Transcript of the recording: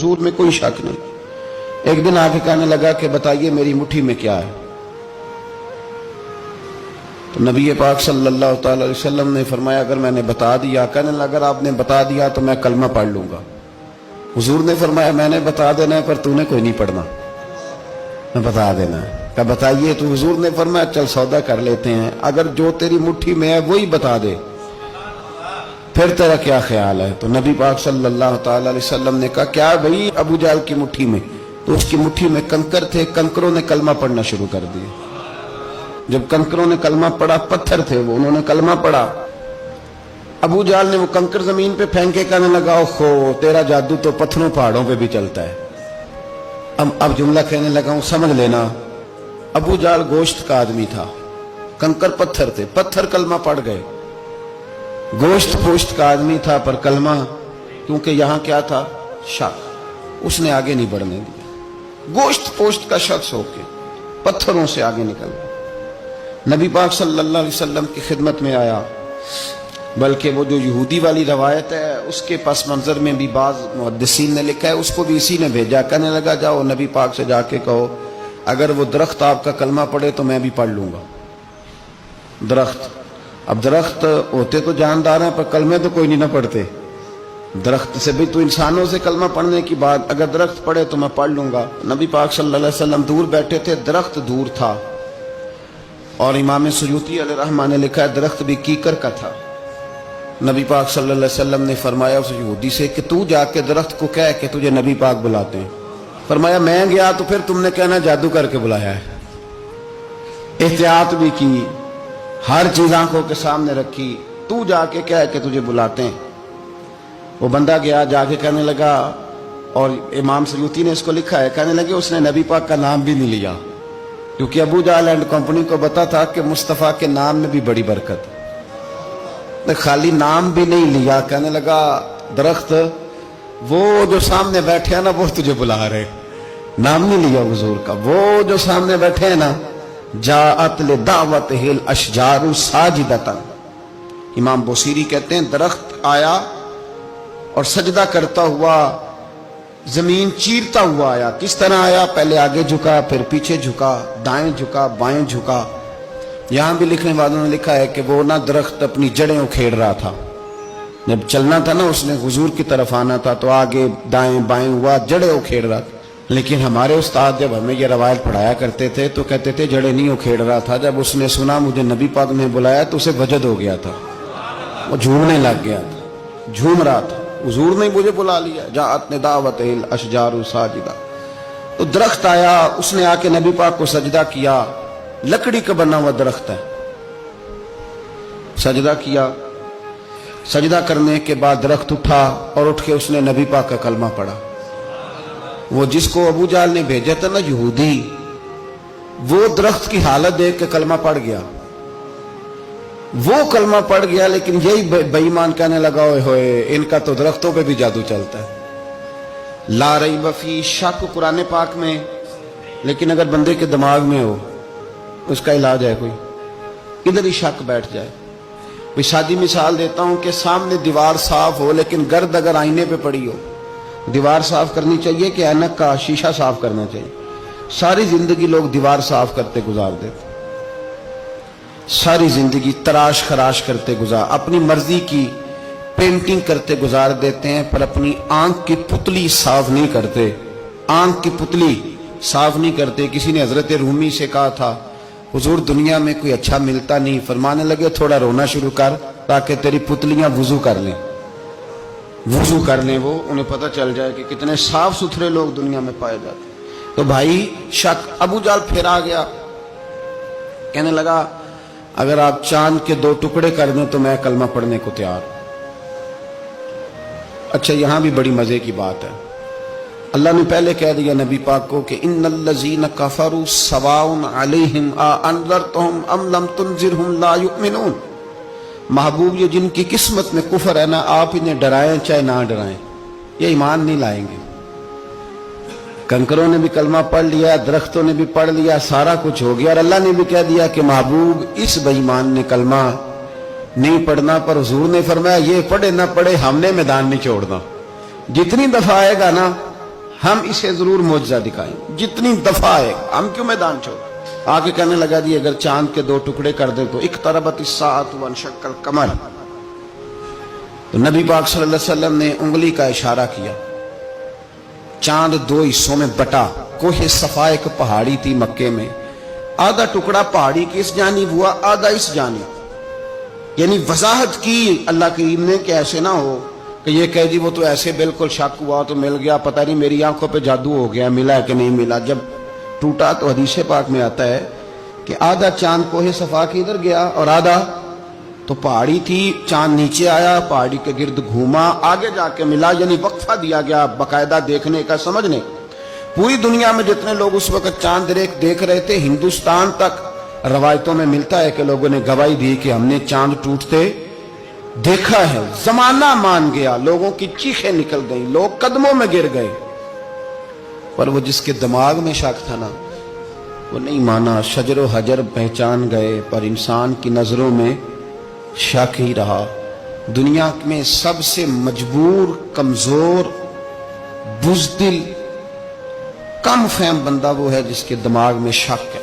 حضور میں کوئی شک نہیں. ایک دن آگے کہنے لگا کہ بتائیے میری مٹھی میں کیا ہے. تو نبی پاک صلی اللہ تعالی علیہ وسلم نے فرمایا اگر میں نے بتا دیا. کہنے لگا اگر آپ نے بتا دیا تو میں کلمہ پڑھ لوں گا. حضور نے فرمایا میں نے بتا دینا ہے پر تو نے کوئی نہیں پڑھنا, میں بتا دینا ہے. کہا بتائیے. تو حضور نے فرمایا چل سودا کر لیتے ہیں, اگر جو تیری مٹھی میں ہے وہی بتا دے پھر تیرا کیا خیال ہے. تو نبی پاک صلی اللہ تعالی علیہ وسلم نے کہا کیا بھائی ابو جہل کی مٹھی میں؟ تو اس کی مٹھی میں کنکر تھے, کنکروں نے کلمہ پڑھنا شروع کر دیا. جب کنکروں نے کلمہ پڑھا, پتھر تھے وہ, انہوں نے کلمہ پڑھا. ابو جہل نے وہ کنکر زمین پہ پھینکے کہنے لگا اوہو تیرا جادو تو پتھروں پہاڑوں پہ بھی چلتا ہے. اب جملہ کہنے لگا ہوں سمجھ لینا. ابو جہل گوشت کا آدمی تھا, کنکر پتھر تھے, پتھر کلمہ پڑھ گئے. گوشت پوشت کا آدمی تھا پر کلمہ کیونکہ یہاں کیا تھا شک, اس نے آگے نہیں بڑھنے دیا. گوشت پوشت کا شخص ہو کے پتھروں سے آگے نکل گیا. نبی پاک صلی اللہ علیہ وسلم کی خدمت میں آیا. بلکہ وہ جو یہودی والی روایت ہے اس کے پس منظر میں بھی بعض محدثین نے لکھا ہے, اس کو بھی اسی نے بھیجا. کہنے لگا جاؤ نبی پاک سے جا کے کہو اگر وہ درخت آپ کا کلمہ پڑھے تو میں بھی پڑھ لوں گا. درخت, اب درخت ہوتے تو جاندار ہیں پر کلمے تو کوئی نہیں نہ پڑھتے. درخت سے بھی تو انسانوں سے کلمہ پڑھنے کی بات, اگر درخت پڑھے تو میں پڑھ لوں گا. نبی پاک صلی اللہ علیہ وسلم دور بیٹھے تھے, درخت دور تھا. اور امام سیوطی علیہ رحمہ نے لکھا ہے درخت بھی کیکر کا تھا. نبی پاک صلی اللہ علیہ وسلم نے فرمایا اس یہودی سے کہ تو جا کے درخت کو کہہ کہ تجھے نبی پاک بلاتے ہیں. فرمایا میں گیا تو پھر تم نے کہنا جادو کر کے بلایا ہے. احتیاط بھی کی, ہر چیز آنکھوں کے سامنے رکھی, تو جا کے کہہ کہ تجھے بلاتے ہیں. وہ بندہ گیا, جا کے کہنے لگا, اور امام سیوطی نے اس کو لکھا ہے, کہنے لگے اس نے نبی پاک کا نام بھی نہیں لیا کیونکہ ابو جہل اینڈ کمپنی کو پتا تھا کہ مصطفیٰ کے نام میں بھی بڑی برکت. خالی نام بھی نہیں لیا. کہنے لگا درخت وہ جو سامنے بیٹھے ہیں نا وہ تجھے بلا رہے, نام نہیں لیا حضور کا. وہ جو سامنے بیٹھے ہیں نا جاءت لدعوتہ الاشجار ساجدۃ. امام بوصیری کہتے ہیں درخت آیا اور سجدہ کرتا ہوا, زمین چیرتا ہوا آیا. کس طرح آیا؟ پہلے آگے جھکا, پھر پیچھے جھکا, دائیں جھکا, بائیں جھکا. یہاں بھی لکھنے والوں نے لکھا ہے کہ وہ نہ درخت اپنی جڑیں اکھیڑ رہا تھا. جب چلنا تھا نا اس نے حضور کی طرف آنا تھا تو آگے دائیں بائیں ہوا, جڑیں اکھیڑ رہا تھا. لیکن ہمارے استاد جب ہمیں یہ روایت پڑھایا کرتے تھے تو کہتے تھے جڑیں نہیں اکھیڑ رہا تھا. جب اس نے سنا مجھے نبی پاک نے بلایا تو اسے وجد ہو گیا تھا, وہ جھومنے لگ گیا تھا, جھوم رہا تھا. حضور نے مجھے بلا لیا, جاءت لدعوتہ الاشجار ساجدہ. تو درخت آیا, اس نے آ کے نبی پاک کو سجدہ کیا. لکڑی کا بنا ہوا درخت ہے, سجدہ کیا. سجدہ کرنے کے بعد درخت اٹھا اور اٹھ کے اس نے نبی پاک کا کلمہ پڑھا. وہ جس کو ابو جہل نے بھیجا تھا نا یہودی, وہ درخت کی حالت دیکھ کے کلمہ پڑھ گیا. وہ کلمہ پڑھ گیا, لیکن یہی بے ایمان کہنے لگا اوئے ہوئے ان کا تو درختوں پہ بھی جادو چلتا ہے. لا ریب فی, شک قرآن پاک میں, لیکن اگر بندے کے دماغ میں ہو اس کا علاج ہے کوئی, ادھر ہی شک بیٹھ جائے. کوئی سادی مثال دیتا ہوں کہ سامنے دیوار صاف ہو لیکن گرد اگر آئینے پہ پڑی ہو. دیوار صاف کرنی چاہیے کہ اینک کا شیشہ صاف کرنا چاہیے؟ ساری زندگی لوگ دیوار صاف کرتے گزار دیتے, ساری زندگی تراش خراش کرتے گزار, اپنی مرضی کی پینٹنگ کرتے گزار دیتے ہیں پر اپنی آنکھ کی پتلی صاف نہیں کرتے. آنکھ کی پتلی صاف نہیں کرتے. کسی نے حضرت رومی سے کہا تھا حضور دنیا میں کوئی اچھا ملتا نہیں. فرمانے لگے تھوڑا رونا شروع کر تاکہ تیری پتلیاں وضو کر لیں, وضو کر لیں. وہ انہیں پتہ چل جائے کہ کتنے صاف ستھرے لوگ دنیا میں پائے جاتے. تو بھائی شک. ابو جہل پھر آ گیا, کہنے لگا اگر آپ چاند کے 2 ٹکڑے کر دیں تو میں کلمہ پڑھنے کو تیار. اچھا یہاں بھی بڑی مزے کی بات ہے. اللہ نے پہلے کہہ دیا نبی پاک کو کہ ان الذین کفروا سواء علیہم انذرتہم ام لم تنذرہم لا یؤمنون. محبوب یہ جن کی قسمت میں کفر ہے نا, آپ انہیں ڈرائیں چاہے نہ ڈرائیں, یہ ایمان نہیں لائیں گے. کنکروں نے بھی کلمہ پڑھ لیا, درختوں نے بھی پڑھ لیا, سارا کچھ ہو گیا, اور اللہ نے بھی کہہ دیا کہ محبوب اس بے ایمان نے کلمہ نہیں پڑھنا. پر حضور نے فرمایا یہ پڑھے نہ پڑھے ہم نے میدان نہیں چھوڑنا. جتنی دفعہ آئے گا نا ہم اسے ضرور معجزہ دکھائیں، جتنی دفعہ ہے، ہم کیوں میدان چھوڑ؟ آگے کہنے لگا جی اگر چاند کے 2 ٹکڑے کر دیں تو اقتربت الساعۃ وانشق القمر، تو نبی پاک صلی اللہ علیہ وسلم نے انگلی کا اشارہ کیا، چاند 2 حصوں میں بٹا۔ کوہ صفا ایک پہاڑی تھی مکے میں، آدھا ٹکڑا پہاڑی کی اس جانب ہوا، آدھا اس جانب، یعنی وضاحت کی اللہ کریم نے کہ ایسے نہ ہو کہ یہ کہہ جی وہ تو ایسے بالکل شک ہوا تو مل گیا، پتہ نہیں میری آنکھوں پہ جادو ہو گیا، ملا ہے کہ نہیں ملا۔ جب ٹوٹا تو حدیث پاک میں آتا ہے کہ آدھا چاند کوہ صفا کے ادھر گیا اور آدھا تو پہاڑی تھی، چاند نیچے آیا، پہاڑی کے گرد گھوما، آگے جا کے ملا، یعنی وقفہ دیا گیا باقاعدہ دیکھنے کا، سمجھنے۔ پوری دنیا میں جتنے لوگ اس وقت چاند دیکھ رہے تھے، ہندوستان تک روایتوں میں ملتا ہے کہ لوگوں نے گواہی دی کہ ہم نے چاند ٹوٹتے دیکھا ہے۔ زمانہ مان گیا، لوگوں کی چیخیں نکل گئیں، لوگ قدموں میں گر گئے، پر وہ جس کے دماغ میں شک تھا نا وہ نہیں مانا۔ شجر و حجر پہچان گئے پر انسان کی نظروں میں شک ہی رہا۔ دنیا میں سب سے مجبور، کمزور، بزدل، کم فہم بندہ وہ ہے جس کے دماغ میں شک ہے۔